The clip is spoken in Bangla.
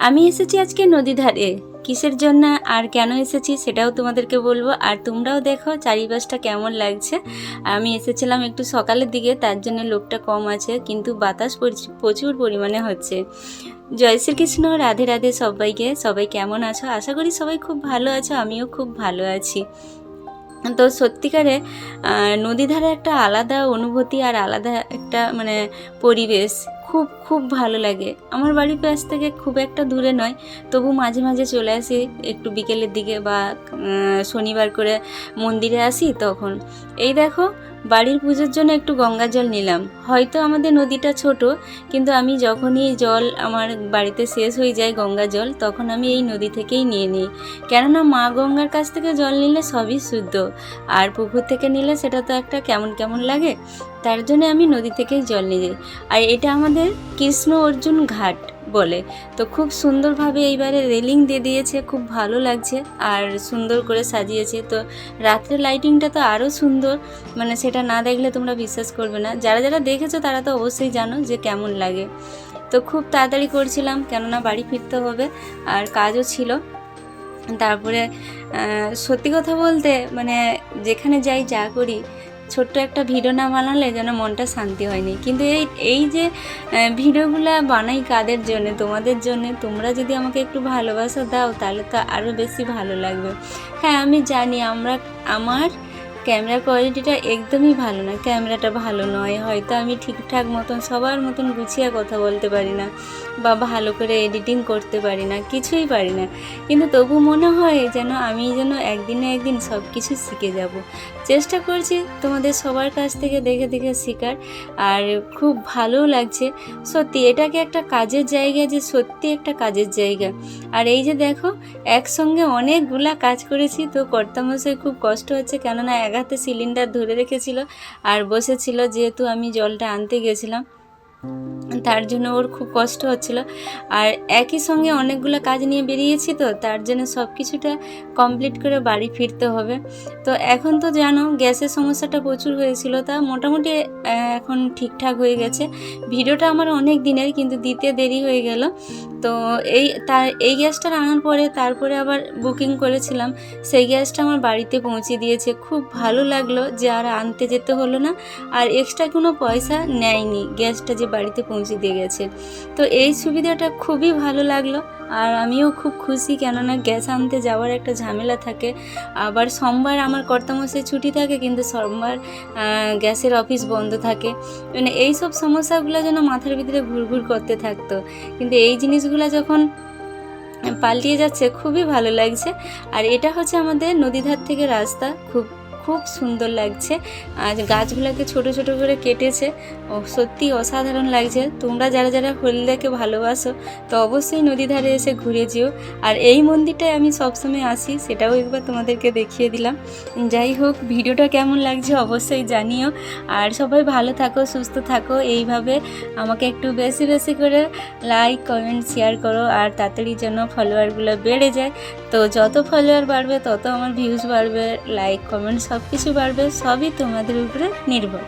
আমি এসেছি আজকে নদী ধারে। কিসের জন্য আর কেন এসেছি সেটাও তোমাদেরকে বলবো, আর তোমরাও দেখো চারিপাশটা কেমন লাগছে। আমি এসেছিলাম একটু সকালের দিকে, তার জন্য লোকটা কম আছে, কিন্তু বাতাস প্রচুর পরিমাণে হচ্ছে। জয় শ্রীকৃষ্ণ, রাধে রাধে সবাইকে। সবাই কেমন আছো? আশা করি সবাই খুব ভালো আছো, আমিও খুব ভালো আছি। তো সত্যিকারে নদী ধারে একটা আলাদা অনুভূতি আর আলাদা একটা পরিবেশ খুব খুব ভালো লাগে। আমার বাড়ির পাশ থেকে খুব একটা দূরে নয়, তবু মাঝে মাঝে চলে আসি একটু বিকেলের দিকে, বা শনিবার করে মন্দিরে আসি তখন। এই দেখো, বাড়ির পুজোর জন্য একটু গঙ্গা জল নিলাম। হয়তো আমাদের নদীটা ছোট, কিন্তু আমি যখনই জল আমার বাড়িতে শেষ হয়ে যায় গঙ্গা জল, তখন আমি এই নদী থেকেই নিয়ে নিই। কেননা মা গঙ্গার কাছ থেকে জল নিলে সবই শুদ্ধ, আর পুকুর থেকে নিলে সেটা তো একটা কেমন কেমন লাগে। তার জন্য আমি নদী থেকেই জল নিয়ে যাই। আর এটা আমাদের কৃষ্ণ অর্জুন ঘাট বলে। তো খুব সুন্দরভাবে এইবারে রেলিং দিয়ে দিয়েছে, খুব ভালো লাগছে আর সুন্দর করে সাজিয়েছে। তো রাত্রে লাইটিংটা তো আরও সুন্দর, সেটা না দেখলে তোমরা বিশ্বাস করবে না। যারা যারা দেখেছো তারা তো অবশ্যই জানো যে কেমন লাগে। তো খুব তাড়াতাড়ি করছিলাম, কেননা বাড়ি ফিরতে হবে আর কাজও ছিল। তারপরে সত্যি কথা বলতে যেখানে যাই যা করি, ছোট্ট একটা ভিডিও না বানালে যেন মনটা শান্তি হয়নি। কিন্তু এই যে ভিডিওগুলো বানাই কাদের জন্য? তোমাদের জন্য। তোমরা যদি আমাকে একটু ভালোবাসা দাও তাহলে তো আরও বেশি ভালো লাগবে। হ্যাঁ, আমি জানি আমার ক্যামেরার কোয়ালিটিটা একদমই ভালো না, ক্যামেরাটা ভালো নয়, হয়তো আমি ঠিকঠাক মতন সবার মতন গুছিয়ে কথা বলতে পারি না, বা ভালো করে এডিটিং করতে পারি না, কিছুই পারি না। কিন্তু তবু মনে হয় আমি একদিন না একদিন সব কিছু শিখে যাব। চেষ্টা করছি তোমাদের সবার কাছ থেকে দেখে দেখে শেখার, আর খুব ভালোও লাগছে। সত্যি এটাকে একটা কাজের জায়গা, যে সত্যি একটা কাজের জায়গা। আর এই যে দেখো, একসঙ্গে অনেকগুলা কাজ করেছি। তো কর্তামশাই খুব কষ্ট হচ্ছে, কেননা এক হাতে সিলিন্ডার ধরে রেখেছিল আর বসেছিল, যেহেতু আমি জলটা আনতে গেছিলাম, তার জন্য ওর খুব কষ্ট হচ্ছিল। আর একই সঙ্গে অনেকগুলো কাজ নিয়ে বেরিয়েছি, তো তার জন্য সব কিছুটা কমপ্লিট করে বাড়ি ফিরতে হবে। তো এখন তো জানো গ্যাসের সমস্যাটা প্রচুর হয়েছিল, তা মোটামুটি এখন ঠিকঠাক হয়ে গেছে। ভিডিওটা আমার অনেক দিনের, কিন্তু দিতে দেরি হয়ে গেল। তো এই গ্যাসটা আনার পরে তারপরে আবার বুকিং করেছিলাম, সেই গ্যাসটা আমার বাড়িতে পৌঁছে দিয়েছে। খুব ভালো লাগলো যে আর আনতে যেতে হলো না, আর এক্সট্রা কোনো পয়সা নেয়নি, গ্যাসটা যে বাড়িতে পৌঁছে দিয়ে গেছে। তো এই সুবিধাটা খুবই ভালো লাগলো, আর আমিও খুব খুশি, কেননা গ্যাস আনতে যাওয়ার একটা ঝামেলা থাকে। আবার সোমবার আমার কর্তামশাই ছুটি থাকে, কিন্তু সোমবার গ্যাসের অফিস বন্ধ থাকে। এই সব সমস্যাগুলো যেন মাথার ভিতরে ঘুরঘুর করতে থাকতো, কিন্তু এই জিনিসগুলো যখন পাল্টিয়ে যাচ্ছে খুবই ভালো লাগছে। আর এটা হচ্ছে আমাদের নদীধার থেকে রাস্তা, খুব খুব সুন্দর লাগছে। আর গাছগুলোকে ছোট ছোট করে কেটেছে, সত্যি অসাধারণ লাগছে। তোমরা যারা যারা হলদিয়াকে ভালোবাসো তো অবশ্যই নদী ধারে এসে ঘুরে যেও। আর এই মন্দিরটায় আমি সবসময় আসি, সেটাও একবার তোমাদেরকে দেখিয়ে দিলাম। যাই হোক, ভিডিওটা কেমন লাগছে অবশ্যই জানিও। আর সবাই ভালো থাকো, সুস্থ থাকো। এইভাবে আমাকে একটু বেশি বেশি করে লাইক, কমেন্ট, শেয়ার করো, আর তাড়াতাড়ি যেন ফলোয়ারগুলো বেড়ে যায়। তো যত ফলোয়ার বাড়বে তত আমার ভিউজ বাড়বে, লাইক, কমেন্ট সব কিছু বাড়বে। সবই তোমাদের উপরে নির্ভর।